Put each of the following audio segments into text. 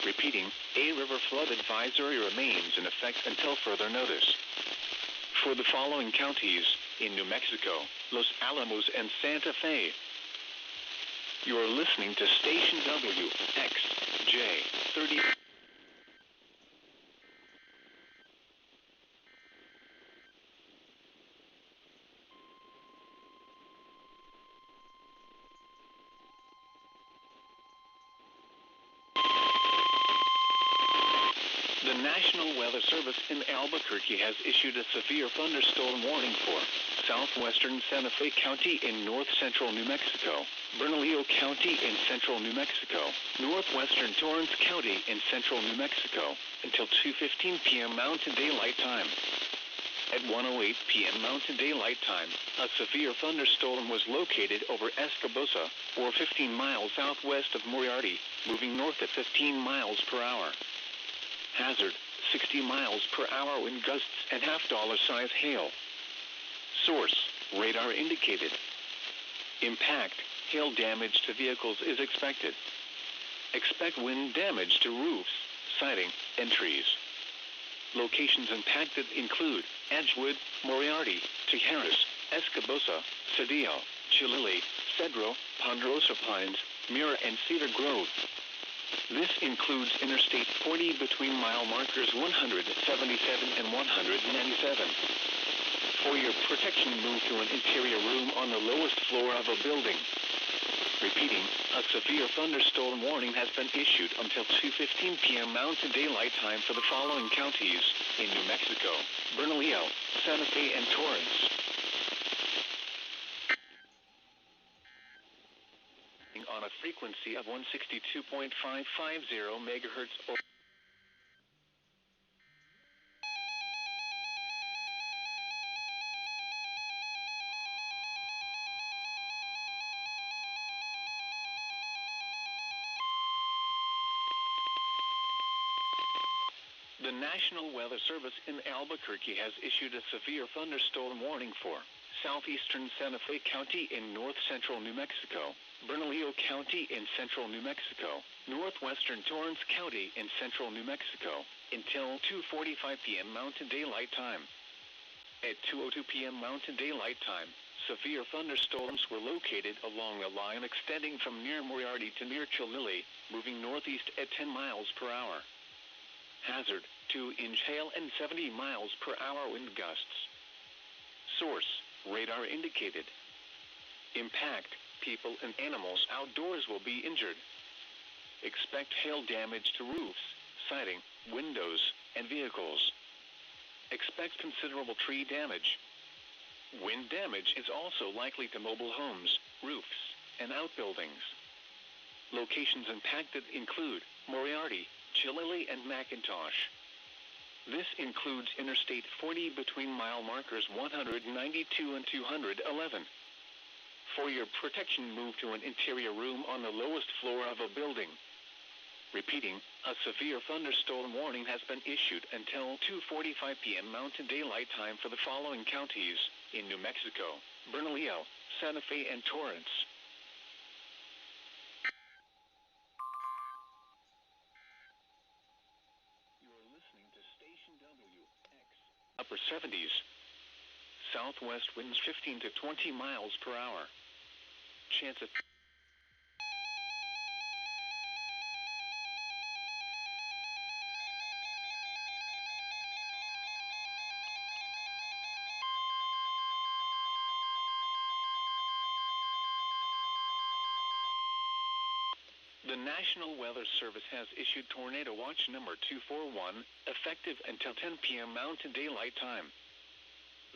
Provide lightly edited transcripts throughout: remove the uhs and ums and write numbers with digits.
Repeating, a river flood advisory remains in effect until further notice. For the following counties, in New Mexico, Los Alamos and Santa Fe. You are listening to Station WXJ30. The National Weather Service in Albuquerque has issued a severe thunderstorm warning for southwestern Santa Fe County in north-central New Mexico, Bernalillo County in central New Mexico, northwestern Torrance County in central New Mexico, until 2:15 p.m. Mountain Daylight Time. At 1:08 p.m. Mountain Daylight Time, a severe thunderstorm was located over Escobosa, or 15 miles southwest of Moriarty, moving north at 15 miles per hour. Hazard, 60 miles per hour wind gusts and half-dollar size hail. Source, radar indicated. Impact, hail damage to vehicles is expected. Expect wind damage to roofs, siding, and trees. Locations impacted include Edgewood, Moriarty, Tijeras, Escobosa, Cedillo, Chilili, Cedro, Ponderosa Pines, Mira, and Cedar Grove. This includes Interstate 40 between mile markers 177 and 197. For your protection, move to an interior room on the lowest floor of a building. Repeating, a severe thunderstorm warning has been issued until 2:15 p.m. Mountain Daylight Time for the following counties in New Mexico: Bernalillo, Santa Fe, and Torrance. On a frequency of 162.550 megahertz or The National Weather Service in Albuquerque has issued a severe thunderstorm warning for southeastern Santa Fe County in north-central New Mexico, Bernalillo County in central New Mexico, northwestern Torrance County in central New Mexico, until 2:45 p.m. Mountain Daylight Time. At 2:02 p.m. Mountain Daylight Time, severe thunderstorms were located along a line extending from near Moriarty to near Chilili, moving northeast at 10 miles per hour. Hazard, 2-inch hail and 70 miles per hour wind gusts. Source, radar indicated. Impact, people and animals outdoors will be injured. Expect hail damage to roofs, siding, windows, and vehicles. Expect considerable tree damage. Wind damage is also likely to mobile homes, roofs, and outbuildings. Locations impacted include Moriarty, Chilili, and McIntosh. This includes Interstate 40 between mile markers 192 and 211. For your protection, move to an interior room on the lowest floor of a building. Repeating, a severe thunderstorm warning has been issued until 2:45 p.m. Mountain Daylight Time for the following counties in New Mexico: Bernalillo, Santa Fe, and Torrance. Upper 70s. Southwest winds 15 to 20 miles per hour. Chance of The National Weather Service has issued Tornado Watch number 241, effective until 10 p.m. Mountain Daylight Time.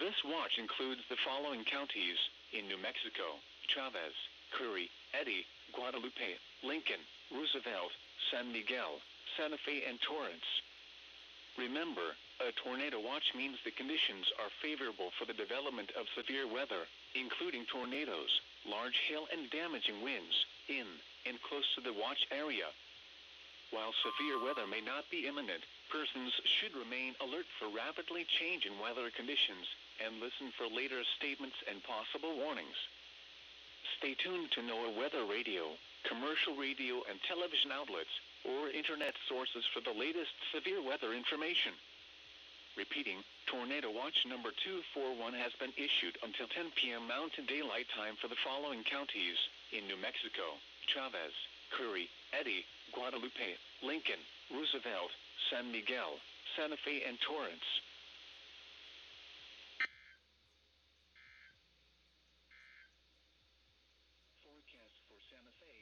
This watch includes the following counties in New Mexico: Chavez, Curry, Eddy, Guadalupe, Lincoln, Roosevelt, San Miguel, Santa Fe, and Torrance. Remember, a tornado watch means the conditions are favorable for the development of severe weather, including tornadoes, large hail, and damaging winds in and close to the watch area. While severe weather may not be imminent, persons should remain alert for rapidly changing weather conditions and listen for later statements and possible warnings. Stay tuned to NOAA Weather Radio, commercial radio, and television outlets or internet sources for the latest severe weather information. Repeating, Tornado Watch number 241 has been issued until 10 p.m. Mountain Daylight Time for the following counties in New Mexico: Chavez, Curry, Eddy, Guadalupe, Lincoln, Roosevelt, San Miguel, Santa Fe, and Torrance. Forecast for Santa Fe,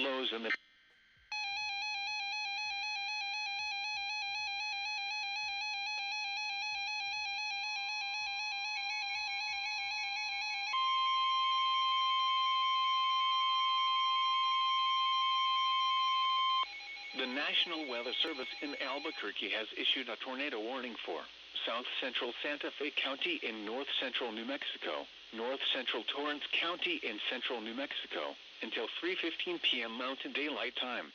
lows in the The National Weather Service in Albuquerque has issued a tornado warning for south central Santa Fe County in north central New Mexico, north central Torrance County in central New Mexico, until 3:15 p.m. Mountain Daylight Time.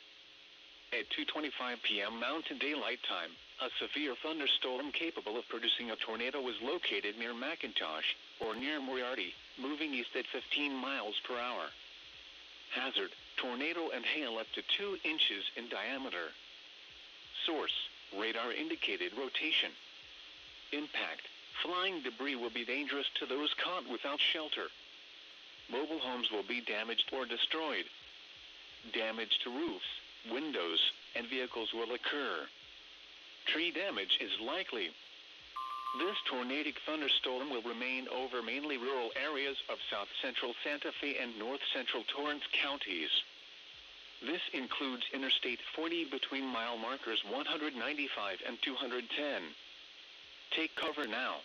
At 2:25 p.m. Mountain Daylight Time, a severe thunderstorm capable of producing a tornado was located near McIntosh, or near Moriarty, moving east at 15 miles per hour. Hazard: tornado and hail up to 2 inches in diameter. Source: radar indicated rotation. Impact: flying debris will be dangerous to those caught without shelter. Mobile homes will be damaged or destroyed. Damage to roofs, windows, and vehicles will occur. Tree damage is likely. This tornadic thunderstorm will remain over mainly rural areas of south central Santa Fe and north central Torrance counties. This includes Interstate 40 between mile markers 195 and 210. Take cover now.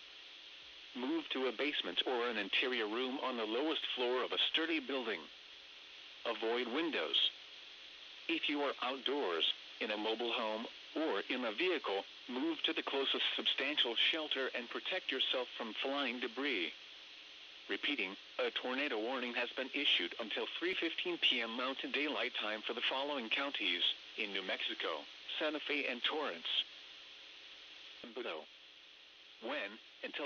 Move to a basement or an interior room on the lowest floor of a sturdy building. Avoid windows. If you are outdoors, in a mobile home, or in a vehicle, move to the closest substantial shelter and protect yourself from flying debris. Repeating, a tornado warning has been issued until 3:15 p.m. Mountain Daylight Time for the following counties in New Mexico, Santa Fe, and Torrance. When, until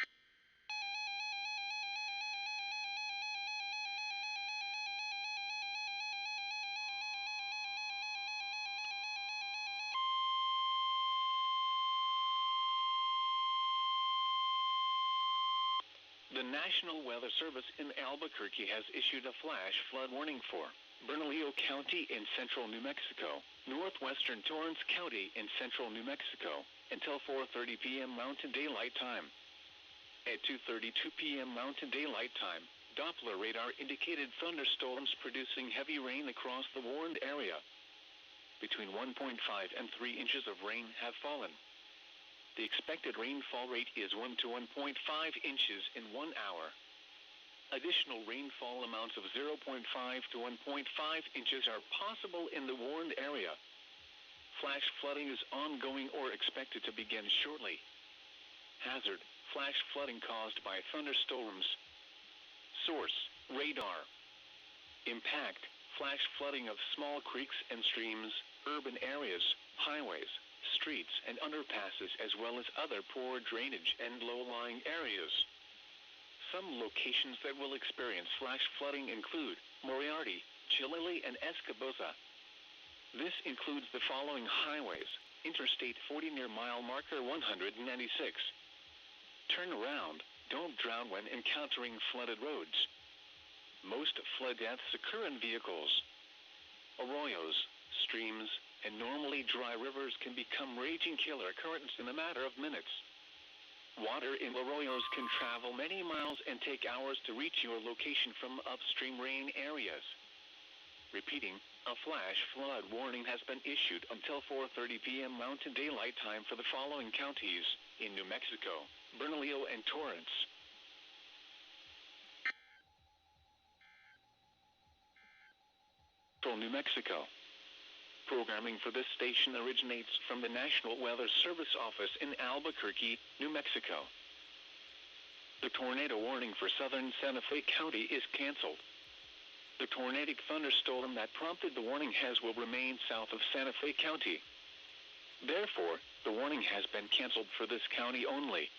The National Weather Service in Albuquerque has issued a flash flood warning for Bernalillo County in central New Mexico, northwestern Torrance County in central New Mexico, until 4:30 p.m. Mountain Daylight Time. At 2:32 p.m. Mountain Daylight Time, Doppler radar indicated thunderstorms producing heavy rain across the warned area. Between 1.5 and 3 inches of rain have fallen. The expected rainfall rate is 1 to 1.5 inches in 1 hour. Additional rainfall amounts of 0.5 to 1.5 inches are possible in the warned area. Flash flooding is ongoing or expected to begin shortly. Hazard: flash flooding caused by thunderstorms. Source: radar. Impact: flash flooding of small creeks and streams, urban areas, highways, streets, and underpasses, as well as other poor drainage and low-lying areas. Some locations that will experience flash flooding include Moriarty, Chilili, and Escobosa. This includes the following highways: Interstate 40 near mile marker 196. Turn around, don't drown when encountering flooded roads. Most flood deaths occur in vehicles. Arroyos, streams, and normally dry rivers can become raging killer currents in a matter of minutes. Water in arroyos can travel many miles and take hours to reach your location from upstream rain areas. Repeating, a flash flood warning has been issued until 4:30 p.m. Mountain Daylight Time for the following counties in New Mexico, Bernalillo, and Torrance. New Mexico. Programming for this station originates from the National Weather Service office in Albuquerque, New Mexico. The tornado warning for southern Santa Fe County is canceled. The tornadic thunderstorm that prompted the warning will remain south of Santa Fe County. Therefore, the warning has been canceled for this county only.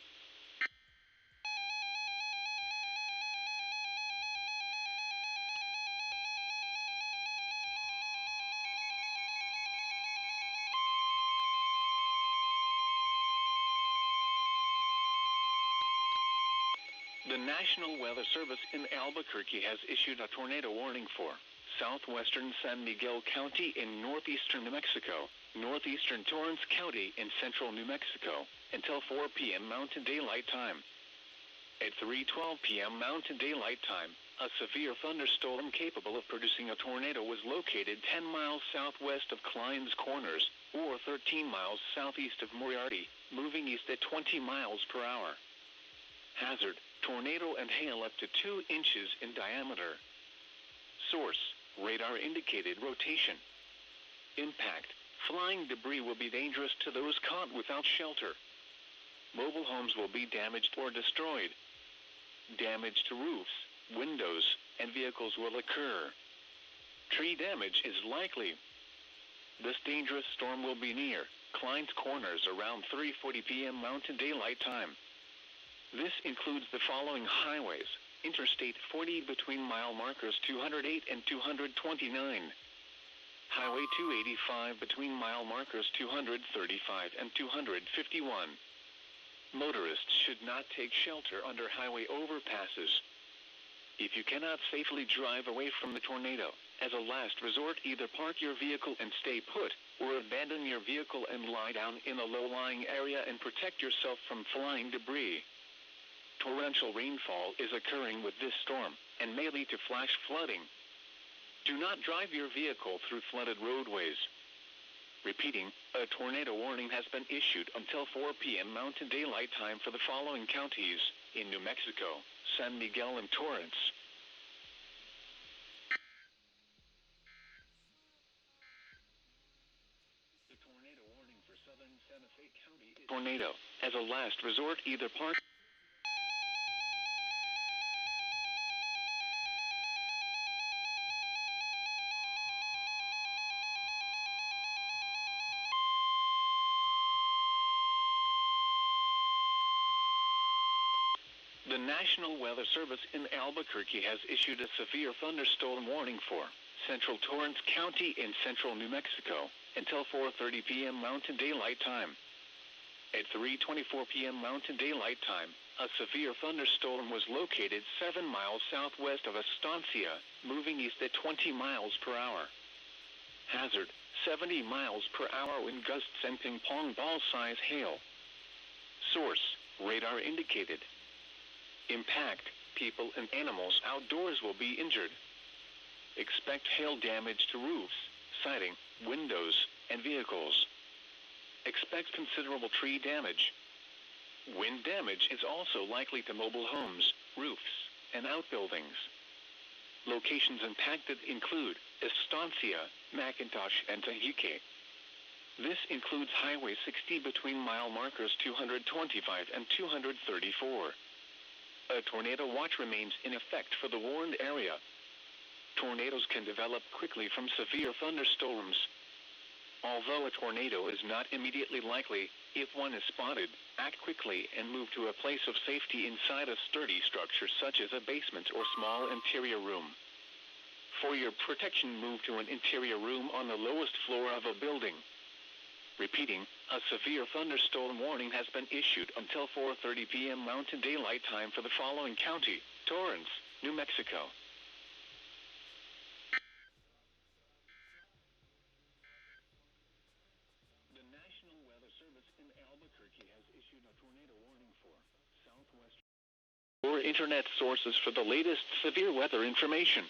The National Weather Service in Albuquerque has issued a tornado warning for southwestern San Miguel County in northeastern New Mexico, northeastern Torrance County in central New Mexico, until 4 p.m. Mountain Daylight Time. At 3:12 p.m. Mountain Daylight Time, a severe thunderstorm capable of producing a tornado was located 10 miles southwest of Klein's Corners, or 13 miles southeast of Moriarty, moving east at 20 miles per hour. Hazard, tornado and hail up to 2 inches in diameter. Source, radar indicated rotation. Impact, flying debris will be dangerous to those caught without shelter. Mobile homes will be damaged or destroyed. Damage to roofs, windows, and vehicles will occur. Tree damage is likely. This dangerous storm will be near Klein's Corners around 3:40 p.m. Mountain Daylight Time. This includes the following highways: Interstate 40 between mile markers 208 and 229. Highway 285 between mile markers 235 and 251. Motorists should not take shelter under highway overpasses. If you cannot safely drive away from the tornado, as a last resort, either park your vehicle and stay put, or abandon your vehicle and lie down in a low-lying area and protect yourself from flying debris. Torrential rainfall is occurring with this storm, and may lead to flash flooding. Do not drive your vehicle through flooded roadways. Repeating, a tornado warning has been issued until 4 p.m. Mountain Daylight Time for the following counties in New Mexico: San Miguel and Torrance. The tornado warning for southern Santa Fe County is tornado. As a last resort, either park. The National Weather Service in Albuquerque has issued a severe thunderstorm warning for central Torrance County in central New Mexico until 4:30 p.m. Mountain Daylight Time. At 3:24 p.m. Mountain Daylight Time, a severe thunderstorm was located 7 miles southwest of Estancia, moving east at 20 miles per hour. Hazard, 70 miles per hour wind gusts and ping-pong ball-size hail. Source, radar indicated. Impact, people and animals outdoors will be injured. Expect hail damage to roofs, siding, windows, and vehicles. Expect considerable tree damage. Wind damage is also likely to mobile homes, roofs, and outbuildings. Locations impacted include Estancia, McIntosh, and Tehique. This includes Highway 60 between mile markers 225 and 234. A tornado watch remains in effect for the warned area. Tornadoes can develop quickly from severe thunderstorms. Although a tornado is not immediately likely, if one is spotted, act quickly and move to a place of safety inside a sturdy structure such as a basement or small interior room. For your protection, move to an interior room on the lowest floor of a building. Repeating, a severe thunderstorm warning has been issued until 4:30 p.m. Mountain Daylight Time for the following county: Torrance, New Mexico. The National Weather Service in Albuquerque has issued a tornado warning for southwest or internet sources for the latest severe weather information.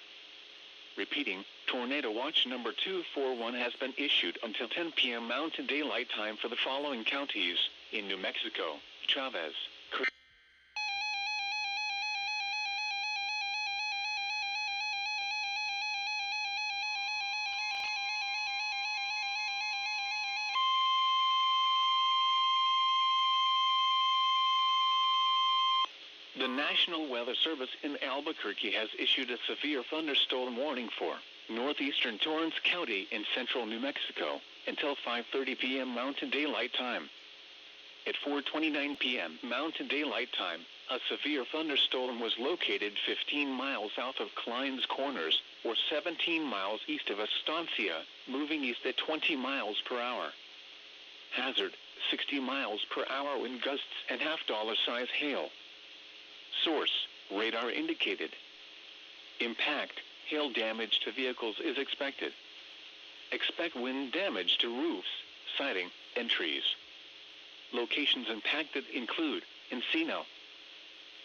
Repeating, Tornado Watch number 241 has been issued until 10 p.m. Mountain Daylight Time for the following counties in New Mexico: Chavez, The National Weather Service in Albuquerque has issued a severe thunderstorm warning for northeastern Torrance County in central New Mexico until 5:30 p.m. Mountain Daylight Time. At 4:29 p.m. Mountain Daylight Time, a severe thunderstorm was located 15 miles south of Klein's Corners, or 17 miles east of Estancia, moving east at 20 miles per hour. Hazard, 60 miles per hour wind gusts and half-dollar size hail. Source, radar indicated. Impact, hail damage to vehicles is expected. Expect wind damage to roofs, siding, and trees. Locations impacted include Encino.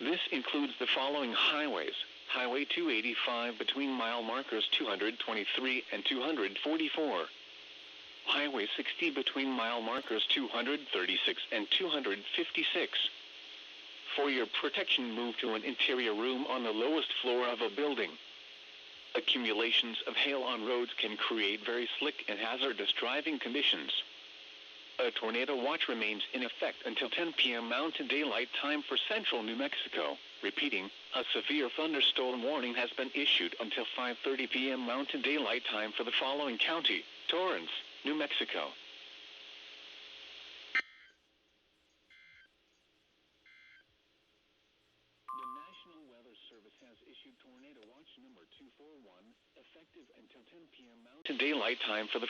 This includes the following highways: Highway 285 between mile markers 223 and 244. Highway 60 between mile markers 236 and 256. For your protection, move to an interior room on the lowest floor of a building. Accumulations of hail on roads can create very slick and hazardous driving conditions. A tornado watch remains in effect until 10 p.m. Mountain Daylight Time for central New Mexico. Repeating, a severe thunderstorm warning has been issued until 5:30 p.m. Mountain Daylight Time for the following county: Torrance, New Mexico. The National Weather Service has issued Tornado Watch number 241, effective until 10 p.m. Mountain Daylight Time for the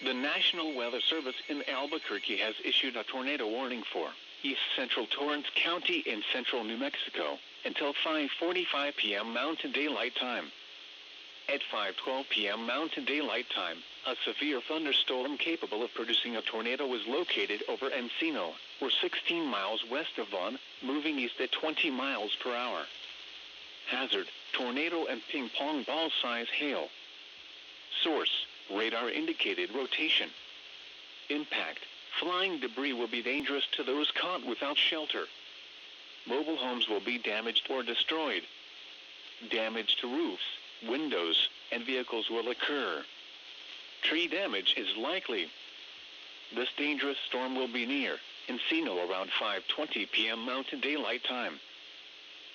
The National Weather Service in Albuquerque has issued a tornado warning for East Central Torrance County in central New Mexico until 5:45 p.m. Mountain Daylight Time. At 5:12 p.m. Mountain Daylight Time, a severe thunderstorm capable of producing a tornado was located over Encino, or 16 miles west of Vaughn, moving east at 20 miles per hour. Hazard: tornado and ping-pong ball-size hail. Source: radar indicated rotation. Impact: flying debris will be dangerous to those caught without shelter. Mobile homes will be damaged or destroyed. Damage to roofs, windows, and vehicles will occur. Tree damage is likely. This dangerous storm will be near Encino around 5:20 p.m. Mountain Daylight Time.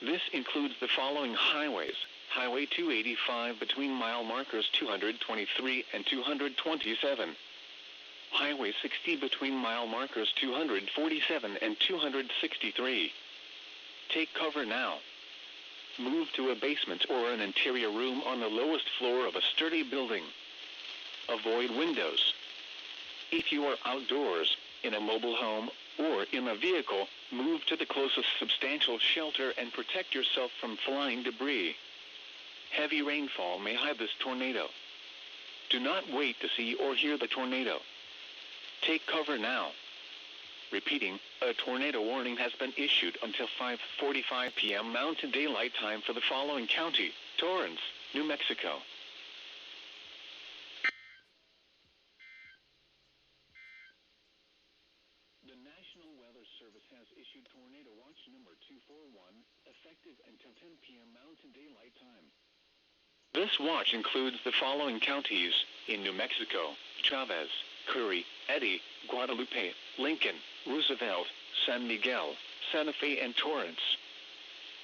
This includes the following highways: Highway 285 between mile markers 223 and 227. Highway 60 between mile markers 247 and 263. Take cover now. Move to a basement or an interior room on the lowest floor of a sturdy building. Avoid windows. If you are outdoors, in a mobile home, or in a vehicle, move to the closest substantial shelter and protect yourself from flying debris. Heavy rainfall may hide this tornado. Do not wait to see or hear the tornado. Take cover now. Repeating, a tornado warning has been issued until 5:45 p.m. Mountain Daylight Time for the following county: Torrance, New Mexico. The National Weather Service has issued Tornado Watch number 241, effective until 10 p.m. Mountain Daylight Time. This watch includes the following counties in New Mexico: Chavez, Curry, Eddy, Guadalupe, Lincoln, Roosevelt, San Miguel, Santa Fe, and Torrance.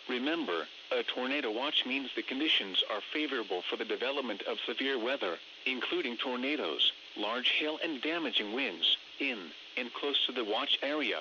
Remember, a tornado watch means the conditions are favorable for the development of severe weather, including tornadoes, large hail, and damaging winds, in and close to the watch area.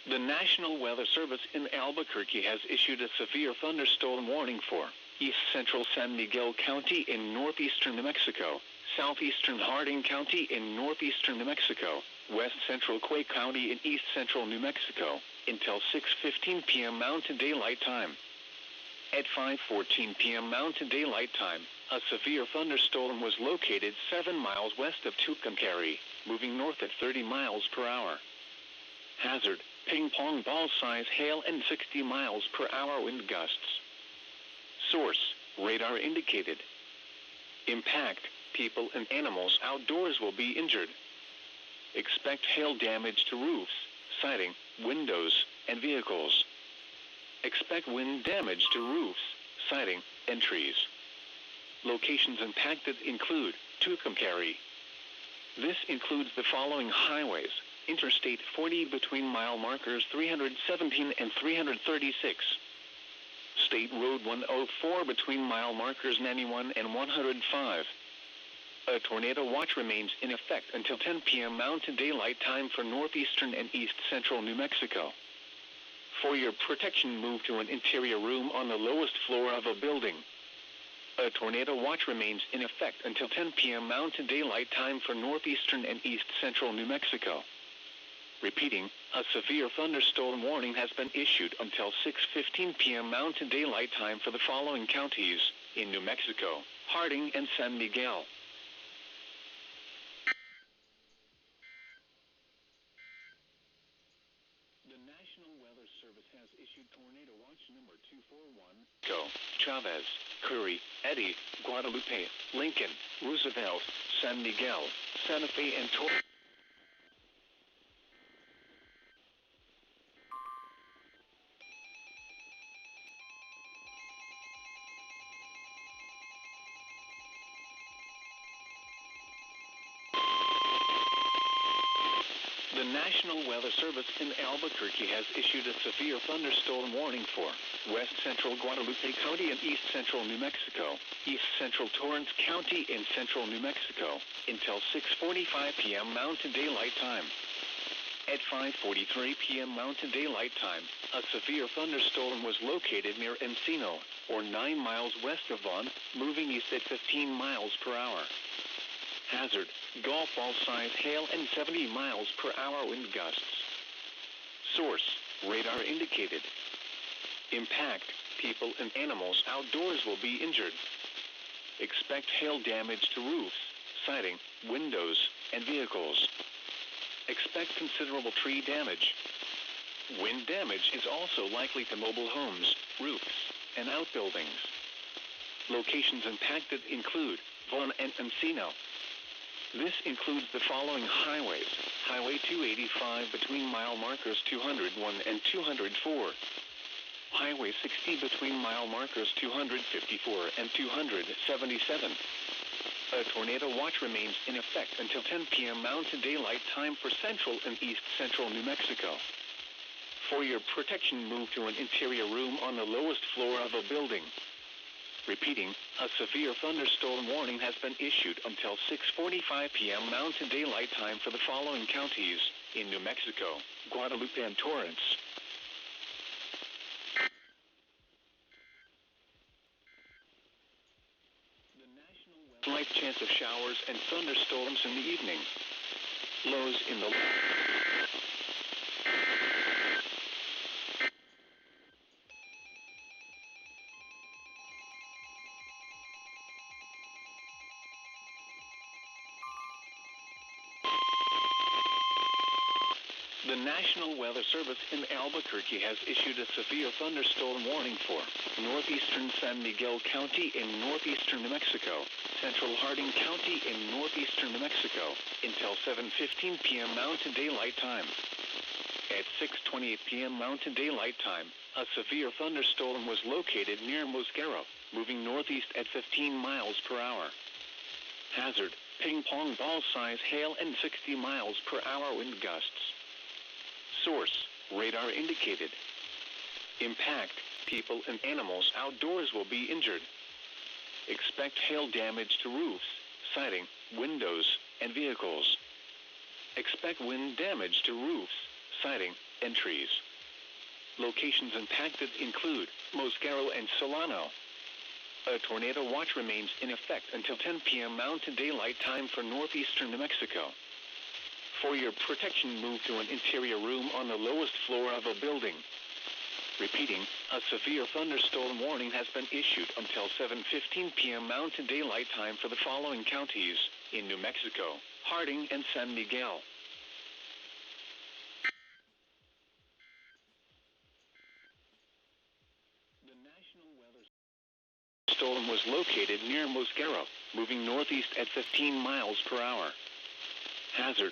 The National Weather Service in Albuquerque has issued a severe thunderstorm warning for East Central San Miguel County in northeastern New Mexico, southeastern Harding County in northeastern New Mexico, west central Quay County in east central New Mexico, until 6:15 p.m. Mountain Daylight Time. At 5:14 p.m. Mountain Daylight Time, a severe thunderstorm was located 7 miles west of Tucumcari, moving north at 30 miles per hour. Hazard: ping-pong ball-size hail and 60 miles per hour wind gusts. Source: radar indicated. Impact: people and animals outdoors will be injured. Expect hail damage to roofs, siding, windows, and vehicles. Expect wind damage to roofs, siding, and trees. Locations impacted include Tucumcari. This includes the following highways: Interstate 40 between mile markers 317 and 336. State Road 104 between mile markers 91 and 105. A tornado watch remains in effect until 10 p.m. Mountain Daylight Time for northeastern and east central New Mexico. For your protection, move to an interior room on the lowest floor of a building. A tornado watch remains in effect until 10 p.m. Mountain Daylight Time for northeastern and east central New Mexico. Repeating, a severe thunderstorm warning has been issued until 6:15 p.m. Mountain Daylight Time for the following counties in New Mexico: Harding and San Miguel. The National Weather Service has issued tornado watch number 241. Go. Chavez, Curry, Eddy, Guadalupe, Lincoln, Roosevelt, San Miguel, Santa Fe, and Torrance. The National Weather Service in Albuquerque has issued a severe thunderstorm warning for west central Guadalupe County and east central New Mexico, east central Torrance County and central New Mexico, until 6:45 p.m. Mountain Daylight Time. At 5:43 p.m. Mountain Daylight Time, a severe thunderstorm was located near Encino, or 9 miles west of Vaughn, moving east at 15 miles per hour. Hazard, golf ball size hail and 70 miles per hour wind gusts. Source, radar indicated. Impact, people and animals outdoors will be injured. Expect hail damage to roofs, siding, windows, and vehicles. Expect considerable tree damage. Wind damage is also likely to mobile homes, roofs, and outbuildings. Locations impacted include Vaughn and Encino. This includes the following highways: Highway 285 between mile markers 201 and 204. Highway 60 between mile markers 254 and 277. A tornado watch remains in effect until 10 p.m. Mountain Daylight Time for central and east central New Mexico. For your protection, move to an interior room on the lowest floor of a building. Repeating, a severe thunderstorm warning has been issued until 6:45 p.m. Mountain Daylight Time for the following counties in New Mexico: Guadalupe and Torrance. The national slight chance of showers and thunderstorms in the evening. Lows in the The National Weather Service in Albuquerque has issued a severe thunderstorm warning for northeastern San Miguel County in northeastern New Mexico, central Harding County in northeastern New Mexico, until 7:15 p.m. Mountain Daylight Time. At 6:28 p.m. Mountain Daylight Time, a severe thunderstorm was located near Mosquero, moving northeast at 15 miles per hour. Hazard, ping pong ball size hail and 60 miles per hour wind gusts. Source, radar indicated. Impact, people and animals outdoors will be injured. Expect hail damage to roofs, siding, windows, and vehicles. Expect wind damage to roofs, siding, and trees. Locations impacted include Mosquero and Solano. A tornado watch remains in effect until 10 p.m. Mountain Daylight Time for northeastern New Mexico. For your protection, move to an interior room on the lowest floor of a building. Repeating, a severe thunderstorm warning has been issued until 7:15 p.m. Mountain Daylight Time for the following counties in New Mexico: Harding and San Miguel. The National Weather Storm was located near Mosquero, moving northeast at 15 miles per hour. Hazard.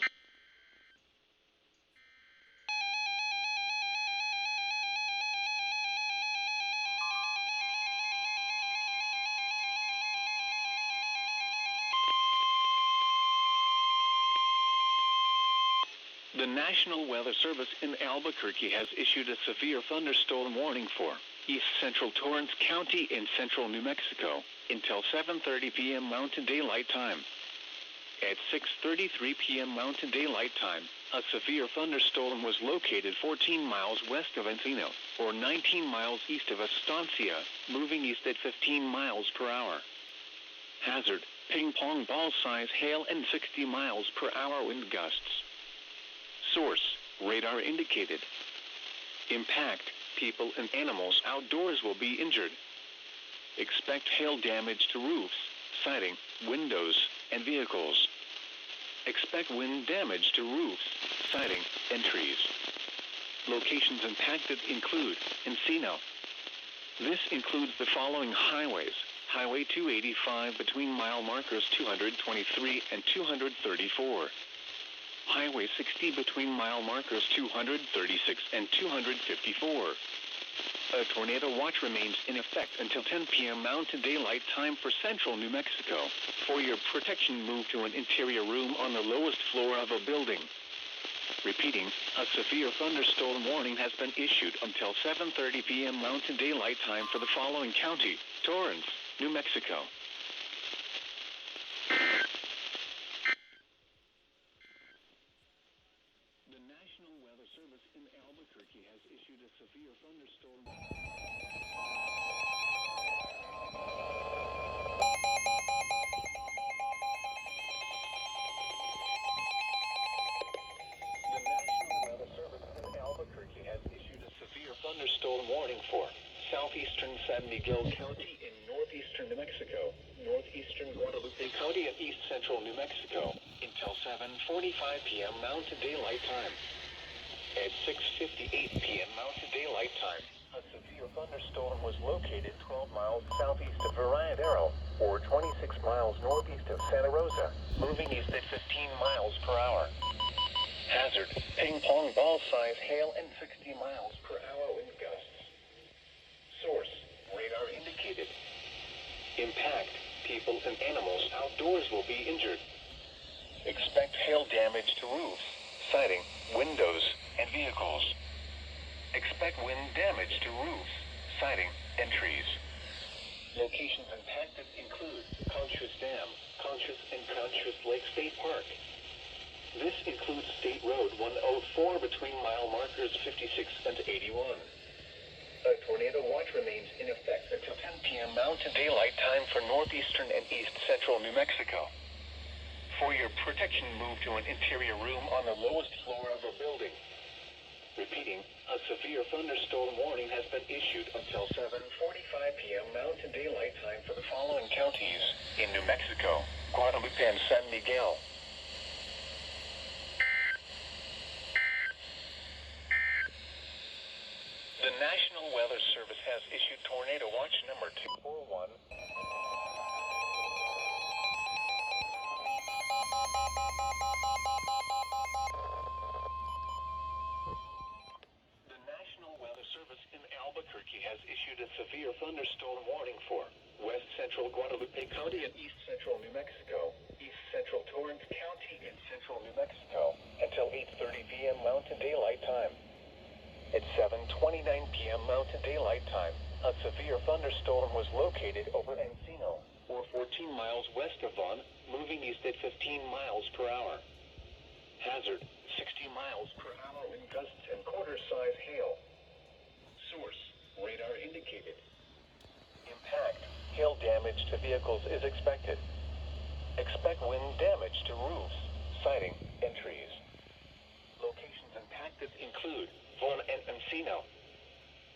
The National Weather Service in Albuquerque has issued a severe thunderstorm warning for east central Torrance County in central New Mexico until 7:30 p.m. Mountain Daylight Time. At 6:33 p.m. Mountain Daylight Time, a severe thunderstorm was located 14 miles west of Encino, or 19 miles east of Estancia, moving east at 15 miles per hour. Hazard, ping-pong ball-size hail and 60 miles per hour wind gusts. Source, radar indicated. Impact, people and animals outdoors will be injured. Expect hail damage to roofs, siding, windows, and vehicles. Expect wind damage to roofs, siding, and trees. Locations impacted include Encino. This includes the following highways: Highway 285 between mile markers 223 and 234. Highway 60 between mile markers 236 and 254. A tornado watch remains in effect until 10 p.m. Mountain Daylight Time for central New Mexico. For your protection, move to an interior room on the lowest floor of a building. Repeating, a severe thunderstorm warning has been issued until 7:30 p.m. Mountain Daylight Time for the following county: Torrance, New Mexico. The National Weather Service in Albuquerque has issued a severe thunderstorm. The National Weather Service in Albuquerque has issued a severe thunderstorm warning for southeastern San Miguel County in northeastern New Mexico, northeastern Guadalupe County, and east central New Mexico until 7:45 p.m. Mountain Daylight Time. At 6:58 p.m. Mountain Daylight Time, a severe thunderstorm was located 12 miles southeast of Veradero, or 26 miles northeast of Santa Rosa, moving east at 15 miles per hour. Hazard, ping-pong ball-size hail and 60 miles per hour wind gusts. Source, radar indicated. Impact, people and animals outdoors will be injured. Expect hail damage to roofs, siding, windows, and vehicles. Expect wind damage to roofs, siding, and trees. Locations impacted include Conchas Dam, Conchas and Conchas Lake State Park. This includes State Road 104 between mile markers 56 and 81. A tornado watch remains in effect until 10 p.m. Mountain Daylight Time for northeastern and east central New Mexico. For your protection, move to an interior room on the lowest floor of a building. Repeating, a severe thunderstorm warning has been issued until 7:45 p.m. Mountain Daylight Time for the following counties in New Mexico: Guadalupe and San Miguel. The National Weather Service has issued Tornado Watch number 241. The National Weather Service in Albuquerque has issued a severe thunderstorm warning for west central Guadalupe County and east central New Mexico, east central Torrance County and central New Mexico until 8:30 p.m. Mountain Daylight Time. At 7:29 p.m. Mountain Daylight Time, a severe thunderstorm was located over Encino, or 14 miles west of Vaughn, moving east at 15 miles per hour. Hazard, 60 miles per hour wind gusts and quarter-size hail. Source, radar indicated. Impact, hail damage to vehicles is expected. Expect wind damage to roofs, siding, and trees. Locations impacted include Vaughn and Encino.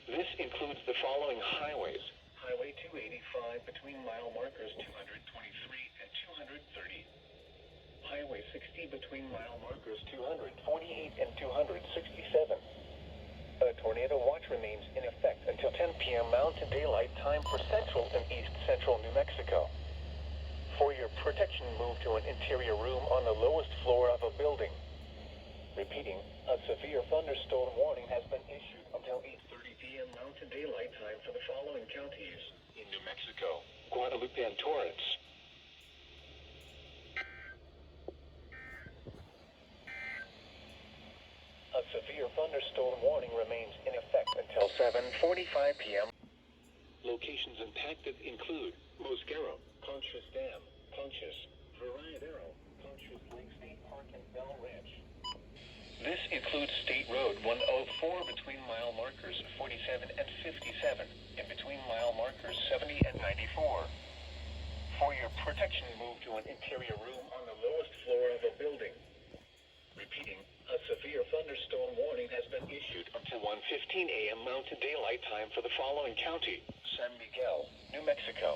This includes the following highways: Highway 285 between mile markers 223 and 230. Highway 60 between mile markers 248 and 267. A tornado watch remains in effect until 10 p.m. Mountain Daylight Time for central and east central New Mexico. For your protection, move to an interior room on the lowest floor of a building. Repeating, a severe thunderstorm warning has been issued until 8:30 p.m. Mountain Daylight Time for the following counties in New Mexico: Guadalupe and Torrance. thunderstorm warning remains in effect until 7:45 p.m. Locations impacted include Mosquero, Conchas Dam, Conchas, Veradero, Conchas Lake State Park, and Bell Ranch. This includes State Road 104 between mile markers 47 and 57, and between mile markers 70 and 94. For your protection, move to an interior room on the lowest floor of a building. Repeating, a severe thunderstorm warning has been issued until 1:15 a.m. Mountain Daylight Time for the following county: San Miguel, New Mexico.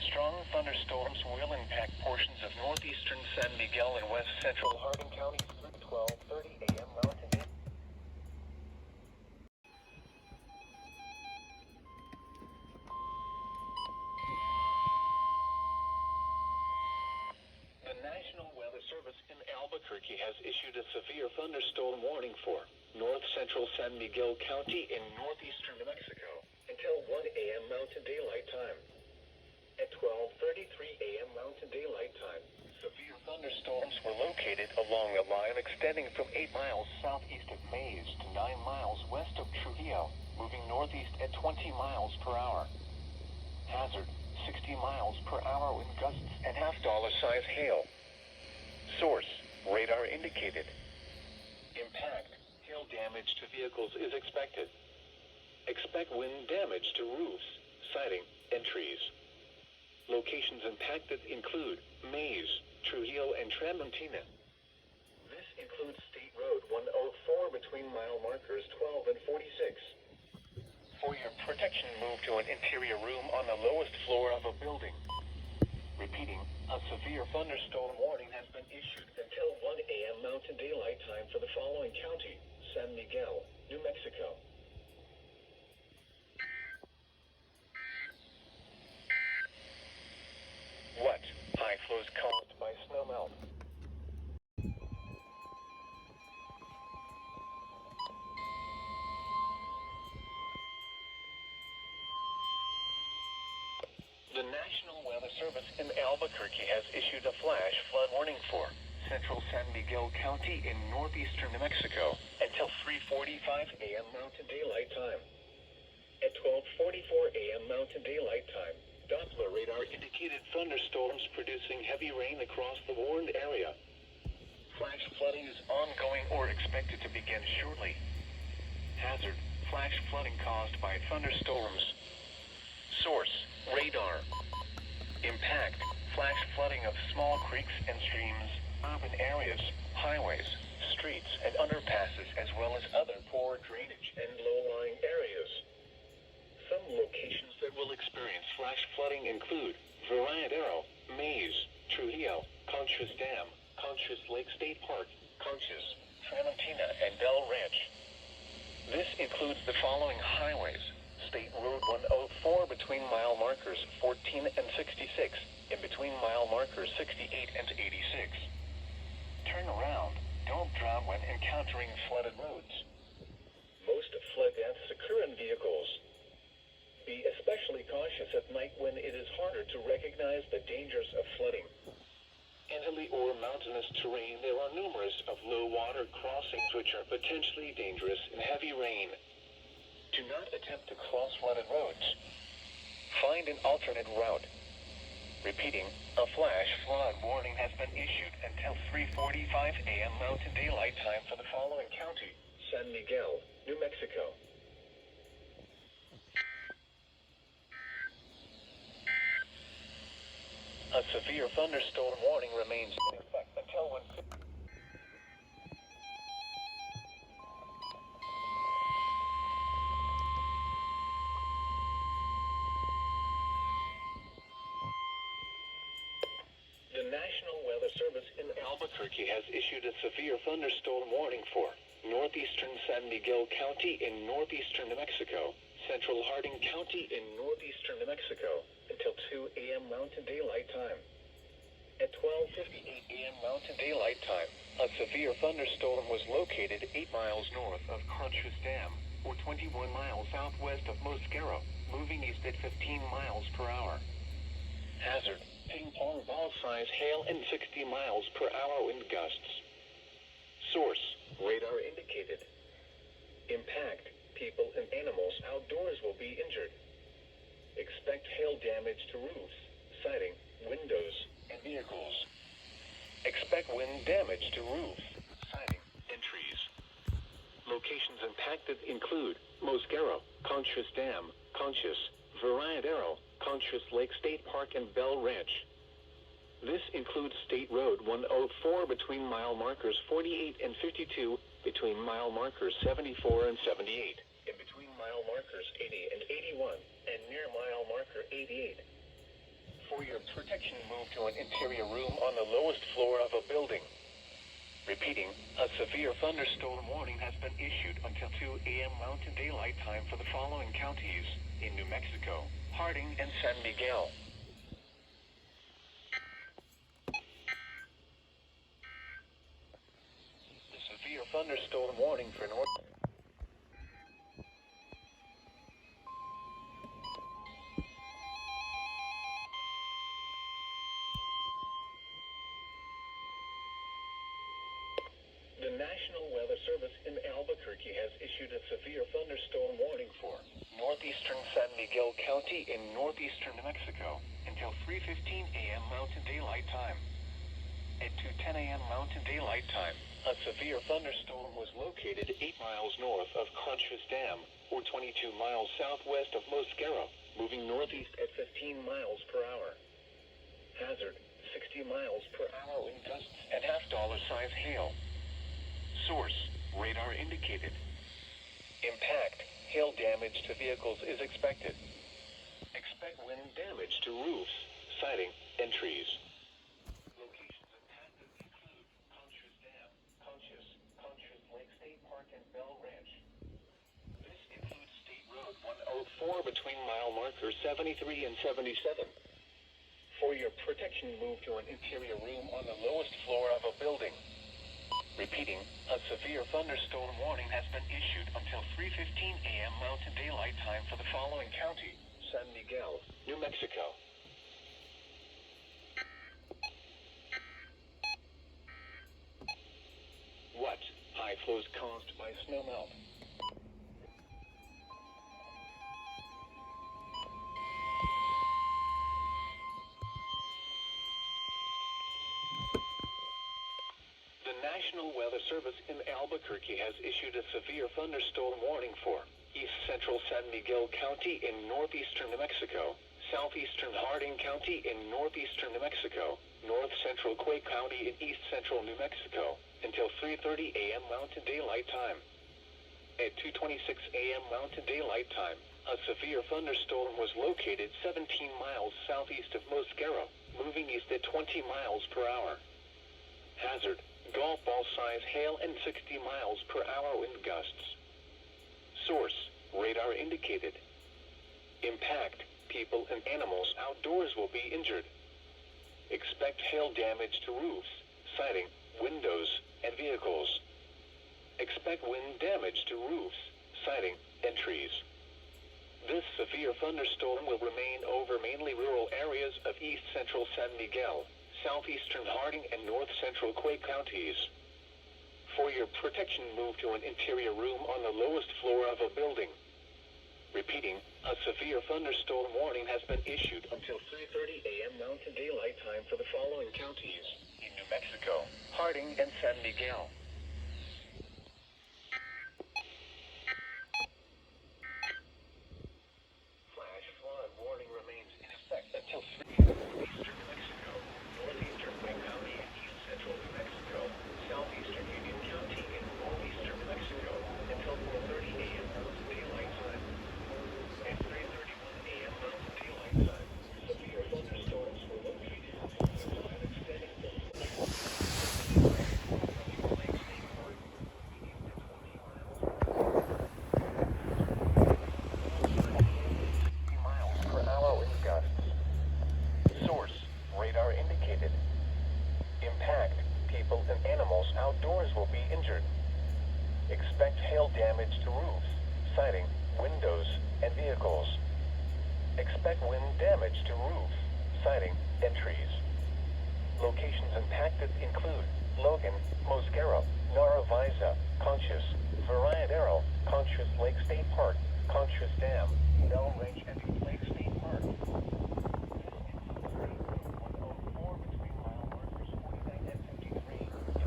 Strong thunderstorms will impact portions of northeastern San Miguel and west central Hardin counties through 12:30 a.m. Mountain Daylight. The National Weather Service in Albuquerque has issued a severe thunderstorm warning for north central San Miguel County in northeastern New Mexico until 1 a.m. Mountain Daylight Time. At 12:33 a.m. Mountain Daylight Time, severe thunderstorms were located along a line extending from 8 miles southeast of Mays to 9 miles west of Trujillo, moving northeast at 20 miles per hour. Hazard: 60 miles per hour with gusts and half-dollar-size hail. Source: radar indicated. Impact: hail damage to vehicles is expected. Expect wind damage to roofs, siding, and trees. Locations impacted include Mays, Trujillo, and Tramontina. This includes State Road 104 between mile markers 12 and 46. For your protection, move to an interior room on the lowest floor of a building. Repeating, a severe thunderstorm warning has been issued until 1 a.m. Mountain Daylight Time for the following county: San Miguel, New Mexico. What? High flows caused by snowmelt. The National Weather Service in Albuquerque has issued a flash flood warning for central San Miguel County in northeastern New Mexico until 3:45 a.m. Mountain Daylight Time. At 12:44 a.m. Mountain Daylight Time, Doppler radar indicated thunderstorms producing heavy rain across the warned area. Flash flooding is ongoing or expected to begin shortly. Hazard: flash flooding caused by thunderstorms. Source: radar. Impact: flash flooding of small creeks and streams, urban areas, highways, streets, and underpasses, as well as other poor drainage and low-lying areas. Some locations that will experience flash flooding include Veradero, Mays, Trujillo, Conchas Dam, Conchas Lake State Park, Conchas, Tramontina, and Bell Ranch. This includes the following highways: State Road 104 between mile markers 14 and 66, and between mile markers 68 and 86. Turn around. Don't drown when encountering flooded roads. Most flood deaths occur in vehicles. Be especially cautious at night when it is harder to recognize the dangers of flooding. In hilly or mountainous terrain, there are numerous of low-water crossings which are potentially dangerous in heavy rain. Do not attempt to cross flooded roads. Find an alternate route. Repeating, a flash flood warning has been issued until 3:45 a.m. Mountain Daylight Time for the following county: San Miguel, New Mexico. A severe thunderstorm warning remains in effect until 1:50. The National Weather Service in Albuquerque has issued a severe thunderstorm warning for northeastern San Miguel County in northeastern New Mexico, central Hardin County in northeastern New Mexico, until 2 a.m. Mountain Daylight Time. At 12:58 a.m. Mountain Daylight Time, a severe thunderstorm was located 8 miles north of Conchas Dam, or 21 miles southwest of Mosquero, moving east at 15 miles per hour. Hazard: ping-pong ball size hail and 60 miles per hour wind gusts. Source, radar indicated. Impact, people and animals outdoors will be injured. Expect hail damage to roofs, siding, windows, and vehicles. Expect wind damage to roofs, siding, and trees. Locations impacted include Mosquero, Conchas Dam, Conchas, Varadero, Conchas Lake State Park, and Bell Ranch. This includes State Road 104 between mile markers 48 and 52, between mile markers 74 and 78, and between mile markers 80 and 81, and near mile marker 88. For your protection, move to an interior room on the lowest floor of a building. Repeating, a severe thunderstorm warning has been issued until 2 a.m. Mountain Daylight Time for the following counties in New Mexico, Harding, and San Miguel. The severe thunderstorm warning for North... The National Weather Service in Albuquerque has issued a severe thunderstorm warning for northeastern San Miguel County in northeastern New Mexico until 3:15 a.m. Mountain Daylight Time. At 2:10 a.m. Mountain Daylight Time, a severe thunderstorm was located 8 miles north of Conchas Dam, or 22 miles southwest of Mosquero, moving northeast at 15 miles per hour. Hazard, 60 miles per hour wind gusts and half-dollar size hail. Source, radar indicated. Impact, hail damage to vehicles is expected. Expect wind damage to roofs, siding, and trees. Locations impacted include Conchas Dam, Conchas Lake State Park, and Bell Ranch. This includes State Road 104 between mile markers 73 and 77. For your protection, move to an interior room on the lowest floor of a building. Repeating, a severe thunderstorm warning has been issued until 3:15 a.m. Mountain Daylight Time for the following county, San Miguel, New Mexico. What? High flows caused by snowmelt. The National Weather Service in Albuquerque has issued a severe thunderstorm warning for east central San Miguel County in northeastern New Mexico, southeastern Harding County in northeastern New Mexico, north central Quake County in east central New Mexico, until 3:30 a.m. Mountain Daylight Time. At 2:26 a.m. Mountain Daylight Time, a severe thunderstorm was located 17 miles southeast of Mosquero, moving east at 20 miles per hour. Hazard, golf ball size hail and 60 miles per hour wind gusts. Source, radar indicated. Impact, people and animals outdoors will be injured. Expect hail damage to roofs, siding, windows, and vehicles. Expect wind damage to roofs, siding, and trees. This severe thunderstorm will remain over mainly rural areas of east central San Miguel, southeastern Harding, and north central Quake counties. For your protection, move to an interior room on the lowest floor of a building. Repeating, a severe thunderstorm warning has been issued until 3:30 a.m. Mountain Daylight Time for the following counties in New Mexico, Harding, and San Miguel. Flash flood warning remains in effect until 3 eastern New Mexico, northeastern Wayne County, and east central New Mexico, southeastern Union County, and northeastern New Mexico, until 4:30 a.m. Mountain Daylight Time. At 3:31 a.m. Mountain Daylight Time, severe thunderstorms were located in the time extending from Lake State Park, east at 20 miles per hour wind gusts. Source, radar indicated. Impact, people and animals outdoors will be injured. Expect hail damage to roofs, siding, windows, and vehicles. Expect wind damage to roofs, siding, entries. Locations impacted include Logan, Mosquero, Narvaeza, Conchas, Variadero, Conchas Lake State Park, Conchas Dam, Bell Ranch, and East Lake State Park.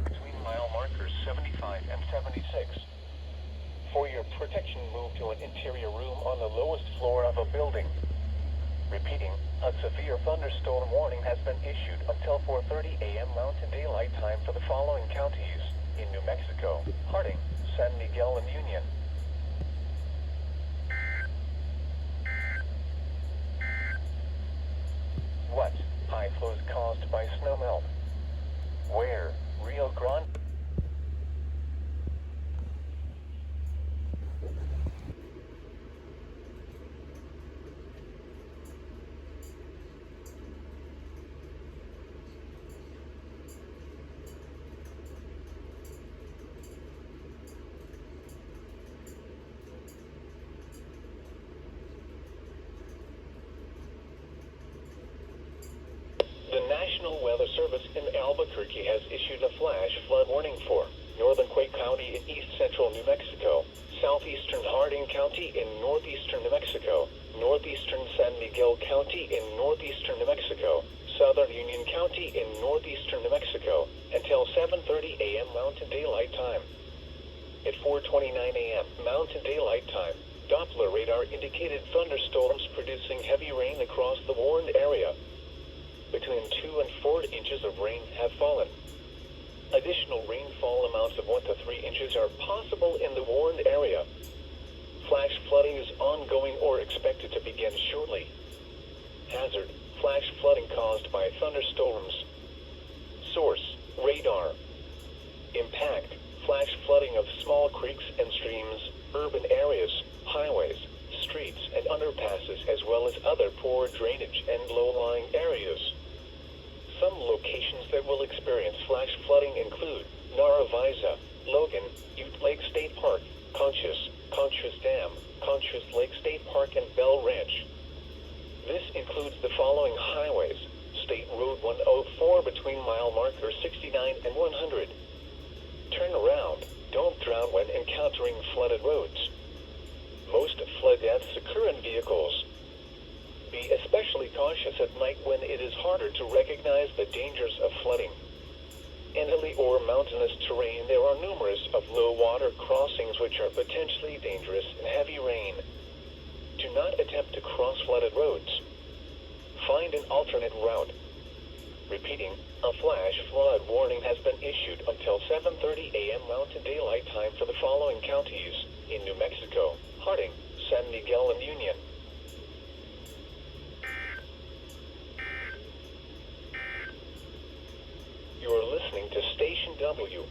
Between mile markers 75 and 76. For your protection, move to an interior room on the lowest floor of a building. Repeating, a severe thunderstorm warning has been issued until 4:30 a.m. Mountain Daylight Time for the following counties in New Mexico: Harding, San Miguel, and Union. What? High flows caused by snowmelt. Where? Rio Grande. The National Weather Service in Albuquerque has issued a flash flood warning for northern Quake County in east central New Mexico, southeastern Harding County in northeastern New Mexico, northeastern San Miguel County in northeastern New Mexico, southern Union County in northeastern New Mexico, until 7:30 a.m. Mountain Daylight Time. At 4:29 a.m. Mountain Daylight Time, Doppler radar indicated thunderstorms producing heavy rain across the warned area. Between 2 and 4 inches of rain have fallen. Additional rainfall amounts of 1 to 3 inches are possible in the warned area. Flash flooding is ongoing or expected to begin shortly. Hazard: flash flooding caused by thunderstorms. Source: radar. Impact: flash flooding of small creeks and streams, urban areas, highways, streets, and underpasses, as well as other poor drainage and low-lying areas. Some locations that will experience flash flooding include Narvaeza, Logan, Ute Lake State Park, Conchas, Conchas Dam, Conchas Lake State Park, and Bell Ranch. This includes the following highways: State Road 104 between mile markers 69 and 100. Turn around. Don't drown when encountering flooded roads. Most flood deaths occur in vehicles. Be especially cautious at night when it is harder to recognize the dangers of flooding. In hilly or mountainous terrain, there are numerous of low-water crossings which are potentially dangerous in heavy rain. Do not attempt to cross flooded roads. Find an alternate route. Repeating, a flash flood warning has been issued until 7:30 a.m. Mountain Daylight Time for the following counties in New Mexico: Harding, San Miguel, and Union. You are listening to Station W.